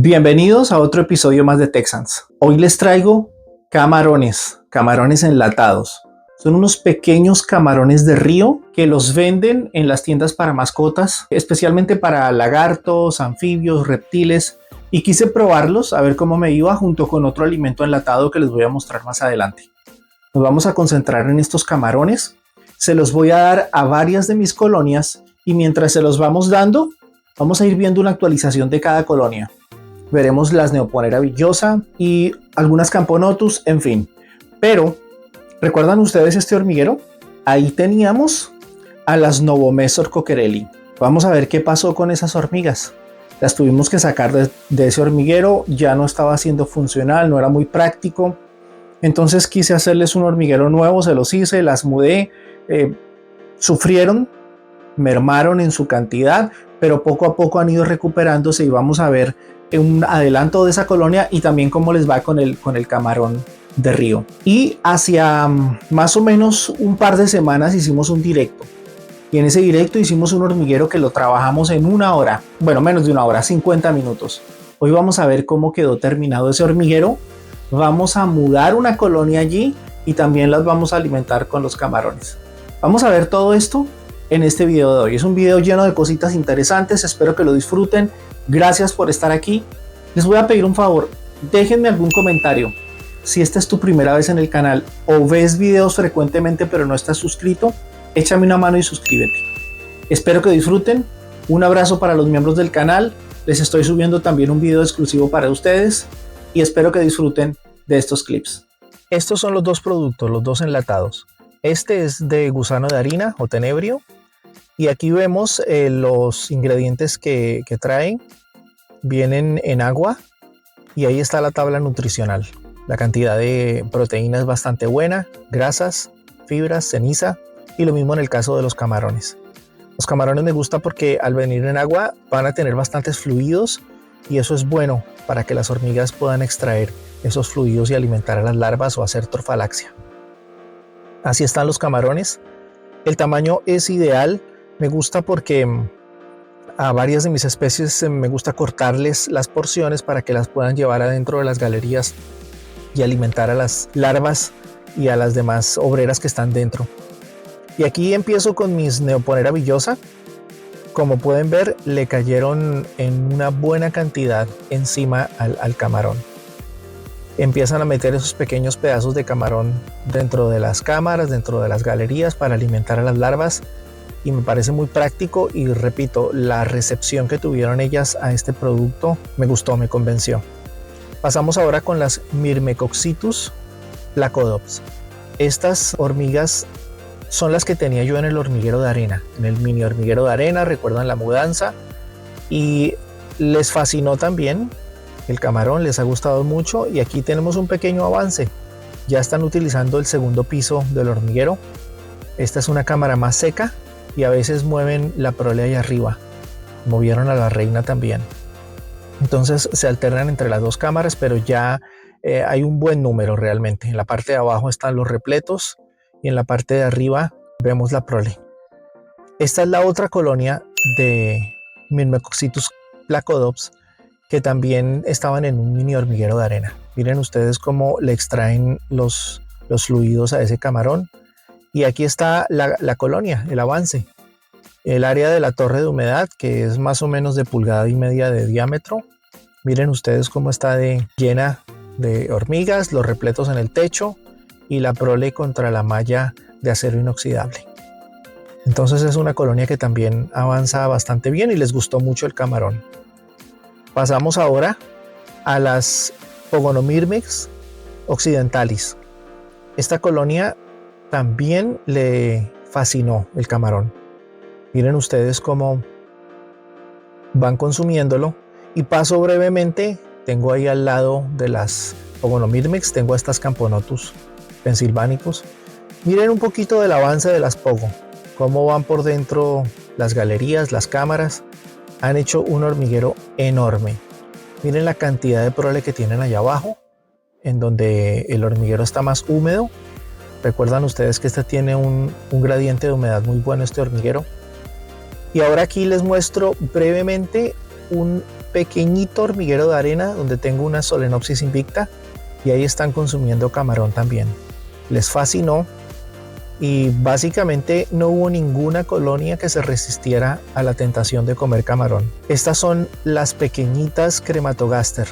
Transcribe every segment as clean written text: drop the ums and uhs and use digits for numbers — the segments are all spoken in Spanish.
Bienvenidos a otro episodio más de Texans. Hoy les traigo camarones enlatados. Son unos pequeños camarones de río que los venden en las tiendas para mascotas, especialmente para lagartos, anfibios, reptiles. Y quise probarlos a ver cómo me iba junto con otro alimento enlatado que les voy a mostrar más adelante. Nos vamos a concentrar en estos camarones. Se los voy a dar a varias de mis colonias y mientras se los vamos dando, vamos a ir viendo una actualización de cada colonia. Veremos las Neoponera villosa y algunas Camponotus, en fin. Pero, ¿recuerdan ustedes este hormiguero? Ahí teníamos a las Novomesor coquerelli. Vamos a ver qué pasó con esas hormigas. Las tuvimos que sacar de ese hormiguero, ya no estaba siendo funcional, no era muy práctico. Entonces quise hacerles un hormiguero nuevo, se los hice, las mudé, sufrieron, mermaron en su cantidad, pero poco a poco han ido recuperándose y vamos a ver un adelanto de esa colonia y también cómo les va con el camarón de río. Y hacia más o menos un par de semanas hicimos un directo y en ese directo hicimos un hormiguero que lo trabajamos en una hora, bueno, menos de una hora, 50 minutos. Hoy vamos a ver cómo quedó terminado ese hormiguero. Vamos a mudar una colonia allí y también las vamos a alimentar con los camarones. Vamos a ver todo esto en este video de hoy. Es un video lleno de cositas interesantes, espero que lo disfruten. Gracias por estar aquí. Les voy a pedir un favor, déjenme algún comentario. Si esta es tu primera vez en el canal o ves videos frecuentemente pero no estás suscrito, échame una mano y suscríbete. Espero que disfruten. Un abrazo para los miembros del canal. Les estoy subiendo también un video exclusivo para ustedes y espero que disfruten de estos clips. Estos son los dos productos, los dos enlatados. Este es de gusano de harina o tenebrio. Y aquí vemos los ingredientes que traen. Vienen en agua y ahí está la tabla nutricional. La cantidad de proteína es bastante buena, grasas, fibras, ceniza y lo mismo en el caso de los camarones. Los camarones me gusta porque al venir en agua van a tener bastantes fluidos y eso es bueno para que las hormigas puedan extraer esos fluidos y alimentar a las larvas o hacer trofalaxia. Así están los camarones. El tamaño es ideal. Me gusta porque a varias de mis especies me gusta cortarles las porciones para que las puedan llevar adentro de las galerías y alimentar a las larvas y a las demás obreras que están dentro. Y aquí empiezo con mis Neoponera villosa. Como pueden ver, le cayeron en una buena cantidad encima al camarón. Empiezan a meter esos pequeños pedazos de camarón dentro de las cámaras, dentro de las galerías para alimentar a las larvas. Y me parece muy práctico y repito, la recepción que tuvieron ellas a este producto me gustó, me convenció. Pasamos ahora con las Myrmecoxitus placodops. Estas hormigas son las que tenía yo en el hormiguero de arena, en el mini hormiguero de arena, recuerdan la mudanza y les fascinó también el camarón, les ha gustado mucho y aquí tenemos un pequeño avance. Ya están utilizando el segundo piso del hormiguero. Esta es una cámara más seca y a veces mueven la prole allá arriba. Movieron a la reina también. Entonces se alternan entre las dos cámaras, pero ya hay un buen número realmente. En la parte de abajo están los repletos y en la parte de arriba vemos la prole. Esta es la otra colonia de Myrmecoxitus placodops que también estaban en un mini hormiguero de arena. Miren ustedes cómo le extraen los fluidos a ese camarón. Y aquí está la colonia, el avance. El área de la torre de humedad, que es más o menos de 1,5 pulgadas de diámetro. Miren ustedes cómo está llena de hormigas, los repletos en el techo y la prole contra la malla de acero inoxidable. Entonces es una colonia que también avanza bastante bien y les gustó mucho el camarón. Pasamos ahora a las Pogonomyrmex occidentalis. Esta colonia también le fascinó el camarón. Miren ustedes cómo van consumiéndolo y paso brevemente. Tengo ahí al lado de las Pogonomyrmex, tengo a estas Camponotus pensilvanicus. Miren un poquito del avance de las Pogo, cómo van por dentro las galerías, las cámaras. Han hecho un hormiguero enorme. Miren la cantidad de prole que tienen allá abajo, en donde el hormiguero está más húmedo. Recuerdan ustedes que este tiene un gradiente de humedad muy bueno, este hormiguero. Y ahora aquí les muestro brevemente un pequeñito hormiguero de arena donde tengo una Solenopsis invicta y ahí están consumiendo camarón también. Les fascinó y básicamente no hubo ninguna colonia que se resistiera a la tentación de comer camarón. Estas son las pequeñitas Crematogaster,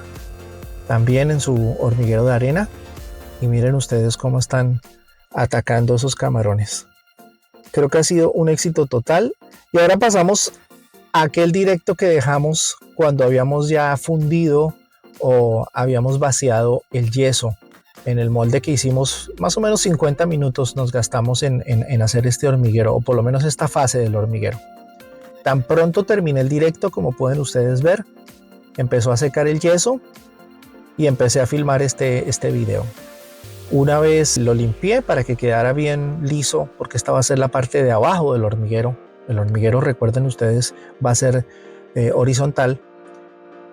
también en su hormiguero de arena, y miren ustedes cómo están atacando esos camarones. Creo que ha sido un éxito total. Y ahora pasamos a aquel directo que dejamos cuando habíamos ya fundido o habíamos vaciado el yeso en el molde que hicimos. Más o menos 50 minutos nos gastamos en hacer este hormiguero, o por lo menos esta fase del hormiguero. Tan pronto terminé el directo, como pueden ustedes ver, empezó a secar el yeso y empecé a filmar este video. Una vez lo limpié para que quedara bien liso, porque esta va a ser la parte de abajo del hormiguero. El hormiguero, recuerden ustedes, va a ser horizontal.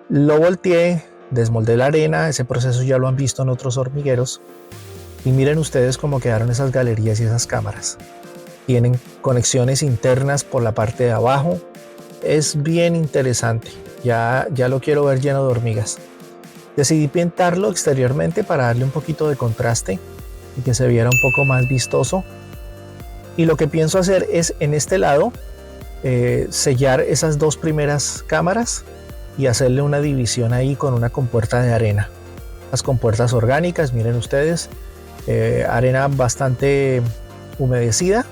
Lo volteé, desmoldé la arena, ese proceso ya lo han visto en otros hormigueros. Y miren ustedes cómo quedaron esas galerías y esas cámaras. Tienen conexiones internas por la parte de abajo. Es bien interesante. Ya lo quiero ver lleno de hormigas. Decidí pintarlo exteriormente para darle un poquito de contraste y que se viera un poco más vistoso. Y lo que pienso hacer es en este lado sellar esas dos primeras cámaras y hacerle una división ahí con una compuerta de arena. Las compuertas orgánicas, miren ustedes, arena bastante humedecida.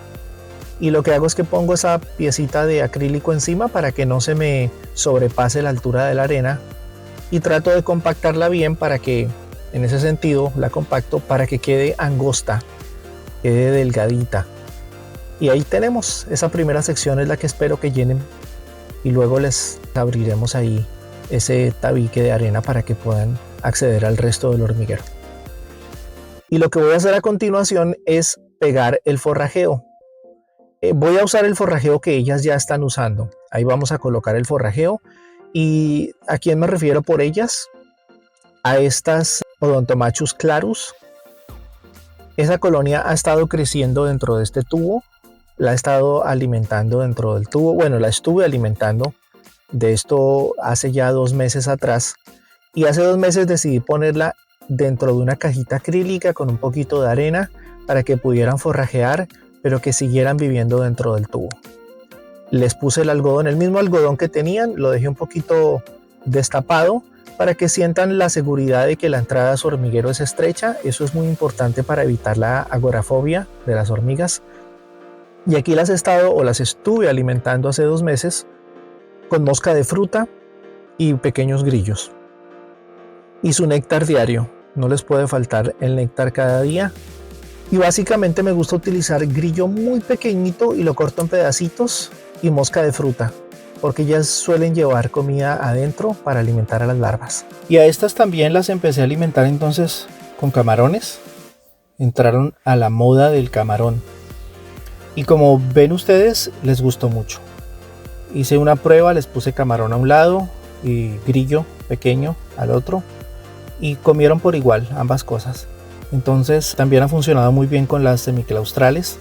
Y lo que hago es que pongo esa piecita de acrílico encima para que no se me sobrepase la altura de la arena. Y trato de compactarla bien para que, en ese sentido, la compacto para que quede angosta, quede delgadita. Y ahí tenemos, esa primera sección es la que espero que llenen. Y luego les abriremos ahí ese tabique de arena para que puedan acceder al resto del hormiguero. Y lo que voy a hacer a continuación es pegar el forrajeo. Voy a usar el forrajeo que ellas ya están usando. Ahí vamos a colocar el forrajeo. ¿Y a quién me refiero por ellas? A estas Odontomachus clarus. Esa colonia ha estado creciendo dentro de este tubo. La he estado alimentando dentro del tubo. Bueno, la estuve alimentando de esto hace ya 2 meses atrás. Y hace 2 meses decidí ponerla dentro de una cajita acrílica con un poquito de arena para que pudieran forrajear, pero que siguieran viviendo dentro del tubo. Les puse el algodón, el mismo algodón que tenían, lo dejé un poquito destapado para que sientan la seguridad de que la entrada a su hormiguero es estrecha. Eso es muy importante para evitar la agorafobia de las hormigas. Y aquí las estuve alimentando hace 2 meses con mosca de fruta y pequeños grillos. Y su néctar diario, no les puede faltar el néctar cada día. Y básicamente me gusta utilizar grillo muy pequeñito y lo corto en pedacitos, y mosca de fruta, porque ellas suelen llevar comida adentro para alimentar a las larvas. Y a estas también las empecé a alimentar entonces con camarones. Entraron a la moda del camarón. Y como ven ustedes, les gustó mucho. Hice una prueba, les puse camarón a un lado y grillo pequeño al otro. Y comieron por igual ambas cosas. Entonces también ha funcionado muy bien con las semiclaustrales,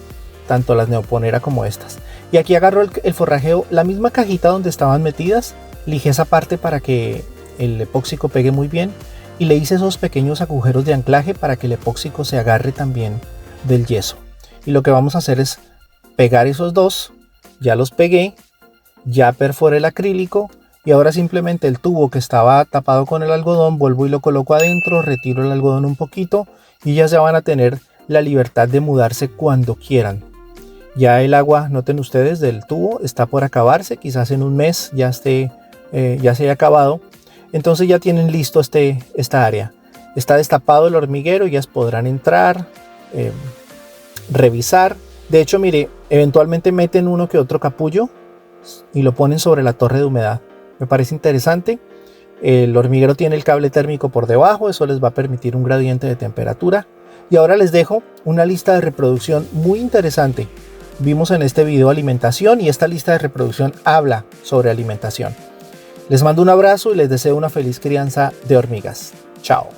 tanto las neoponera como estas. Y aquí agarro el forrajeo, la misma cajita donde estaban metidas, lijé esa parte para que el epóxico pegue muy bien y le hice esos pequeños agujeros de anclaje para que el epóxico se agarre también del yeso. Y lo que vamos a hacer es pegar esos dos, ya los pegué, ya perforé el acrílico y ahora simplemente el tubo que estaba tapado con el algodón vuelvo y lo coloco adentro, retiro el algodón un poquito y ya se van a tener la libertad de mudarse cuando quieran. Ya el agua, noten ustedes, del tubo está por acabarse, quizás en un mes ya se haya acabado. Entonces ya tienen listo esta área. Está destapado el hormiguero, ellas podrán entrar, revisar. De hecho, mire, eventualmente meten uno que otro capullo y lo ponen sobre la torre de humedad. Me parece interesante. El hormiguero tiene el cable térmico por debajo, eso les va a permitir un gradiente de temperatura. Y ahora les dejo una lista de reproducción muy interesante. Vimos en este video alimentación y esta lista de reproducción habla sobre alimentación. Les mando un abrazo y les deseo una feliz crianza de hormigas. Chao.